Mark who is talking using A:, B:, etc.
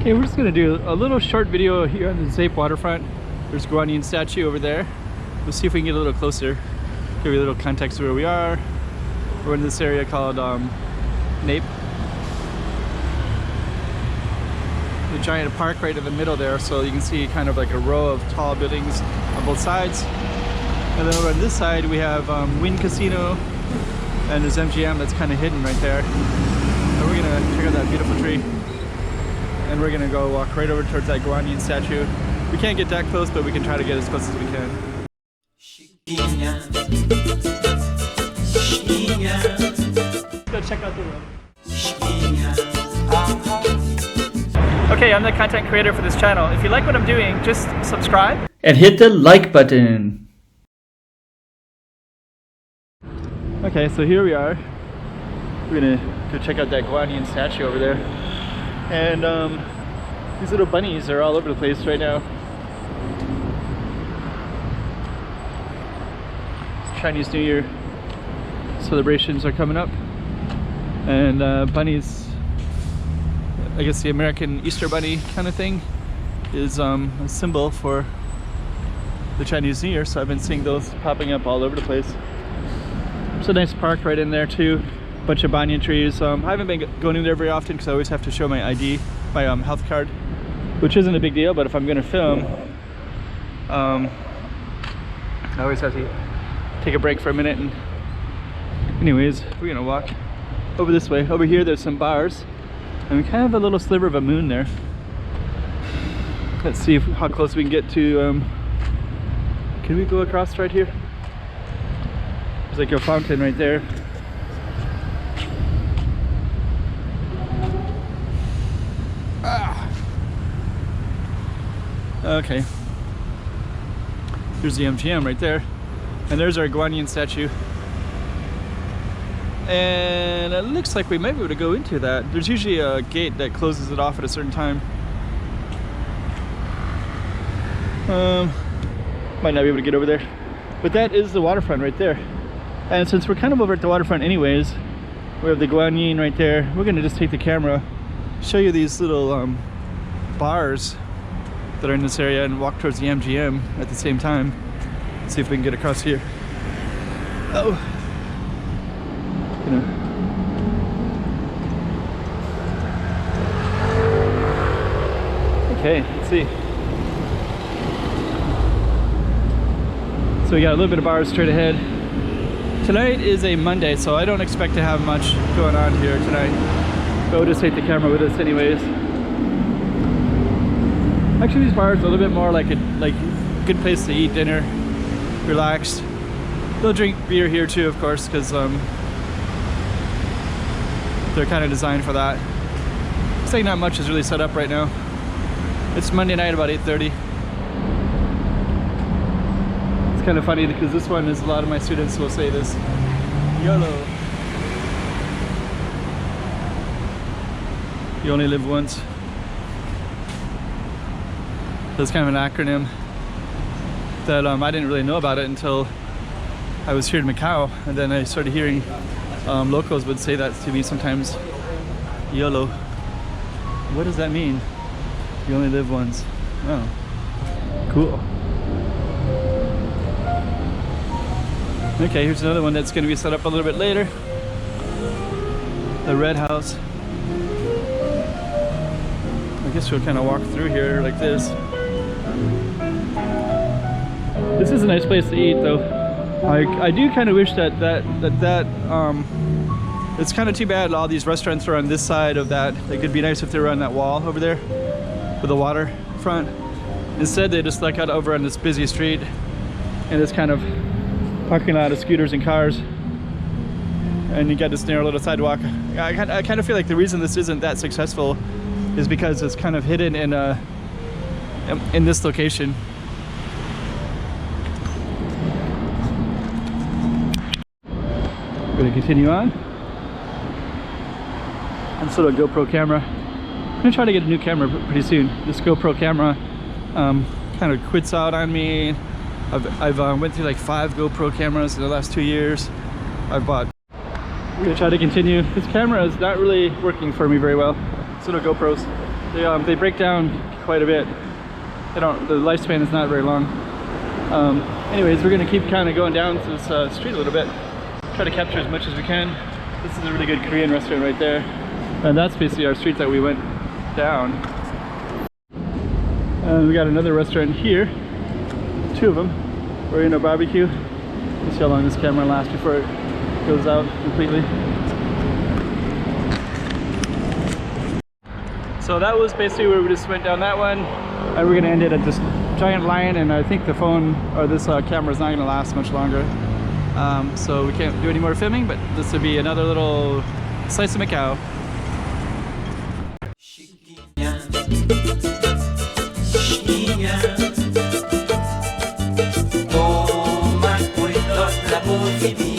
A: Okay, we're just gonna do a little short video here on the NAPE Waterfront. There's Guanyin statue over there. We'll see if we can get a little closer. Give you a little context of where we are. We're in this area called NAPE. The giant park right in the middle there, so you can see kind of like a row of tall buildings on both sides. And then over on this side we have Wynn Casino, and there's MGM that's kind of hidden right there. And we're gonna check out that beautiful tree. And we're gonna go walk right over towards that Guanyin statue. We can't get that close, but we can try to get as close as we can. Go check out the road. Okay, I'm the content creator for this channel. If you like what I'm doing, just subscribe and hit the like button. Okay, so here we are. We're gonna go check out that Guanyin statue over there. And these little bunnies are all over the place right now. Chinese New Year celebrations are coming up. And bunnies, I guess the American Easter bunny kind of thing, is a symbol for the Chinese New Year. So I've been seeing those popping up all over the place. There's a nice park right in there too. Bunch of banyan trees. I haven't been going in there very often because I always have to show my ID, my health card, which isn't a big deal, but if I'm gonna film, I always have to take a break for a minute. And anyways, we're gonna walk over this way. Over here there's some bars, and we kind of have a little sliver of a moon there. Let's see how close we can get to, can we go across right here? There's like a fountain right there. Okay, here's the MGM right there, and there's our Guanyin statue, and it looks like we might be able to go into that. There's usually a gate that closes it off at a certain time. Might not be able to get over there, but that is the waterfront right there. And since we're kind of over at the waterfront anyways, we have the Guanyin right there. We're gonna just take the camera, show you these little bars that are in this area, and walk towards the MGM at the same time. Let's see if we can get across here. Oh, okay, let's see. So we got a little bit of bars straight ahead. Tonight is a Monday, so I don't expect to have much going on here tonight. But we'll just take the camera with us anyways. Actually, these bars are a little bit more like a good place to eat dinner, relaxed. They'll drink beer here too, of course, because they're kind of designed for that. It's like not much is really set up right now. It's Monday night about 8:30. It's kind of funny because this one is, a lot of my students will say this: YOLO. You only live once. That's kind of an acronym that I didn't really know about it until I was here in Macau, and then I started hearing locals would say that to me sometimes. YOLO. What does that mean? You only live once. Oh, cool. Okay, here's another one that's going to be set up a little bit later. The Red House. I guess we'll kind of walk through here like this. This is a nice place to eat though. I do kind of wish that it's kind of too bad all these restaurants are on this side of that. It could be nice if they were on that wall over there with the waterfront. Instead they just like got over on this busy street and this kind of parking lot of scooters and cars, and you got this narrow little sidewalk. I kind of feel like the reason this isn't that successful is because it's kind of hidden in this location. We're gonna continue on. And this little GoPro camera. I'm gonna try to get a new camera pretty soon. This GoPro camera kind of quits out on me. I've went through like 5 GoPro cameras in the last 2 years. I've bought. We're gonna try to continue. This camera is not really working for me very well. This little GoPros. they break down quite a bit. The lifespan is not very long. Anyways, we're gonna keep kind of going down to this street a little bit, try to capture as much as we can. This is a really good Korean restaurant right there, and that's basically our street that we went down. And we got another restaurant here, 2 of them. We're in a barbecue. Let's see how long this camera lasts before it goes out completely. So that was basically where we just went down that one, and we're gonna end it at this giant lion, and I think the phone or this camera is not gonna last much longer. So we can't do any more filming, but this would be another little slice of Macau.
B: Toma cuidado la